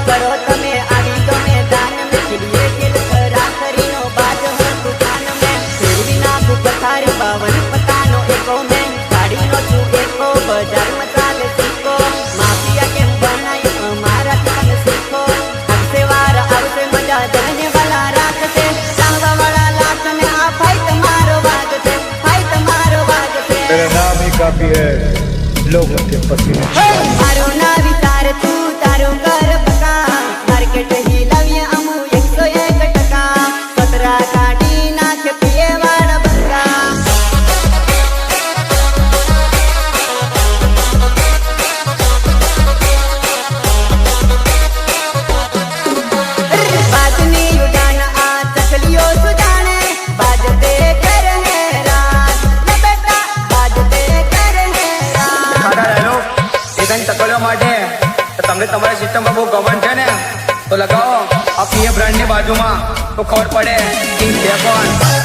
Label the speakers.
Speaker 1: करो तमे आवी तो मैदान में खिलिए खिल राखरी नो बाज हो दुकान में फिर भी ना पथार 52 पतानो एको में गाड़ी नो छू एको बाजार में चाले सीखो माफिया के बनाई हमारा तन सीखो हमसे वार आवसे मजा देने वाला रात से सांगा वाला लात में आ फाइट मारो बाग से फाइट मारो बाग से
Speaker 2: तेरा नाम ही काफी है लोगों के पसीने
Speaker 1: मारो ना विचार तू तारो कर पका मार्केट ही लविए अमू 101 टका 17 गाड़ी नाख पिए वाला बंगा बाजनी उड़ान आ तकलियो सुजाने बाजते कर है रात न बेटा बाजते कर है रात
Speaker 3: ખાડા હેલો એકન તકડો માટે તો તમને તમારી સિસ્ટમમાં બહુ ગવન છે ને તો લગાવો આ પીએ બ્રાન્ડની બાજુમાં તો ખબર પડે કિંગ છે કોણ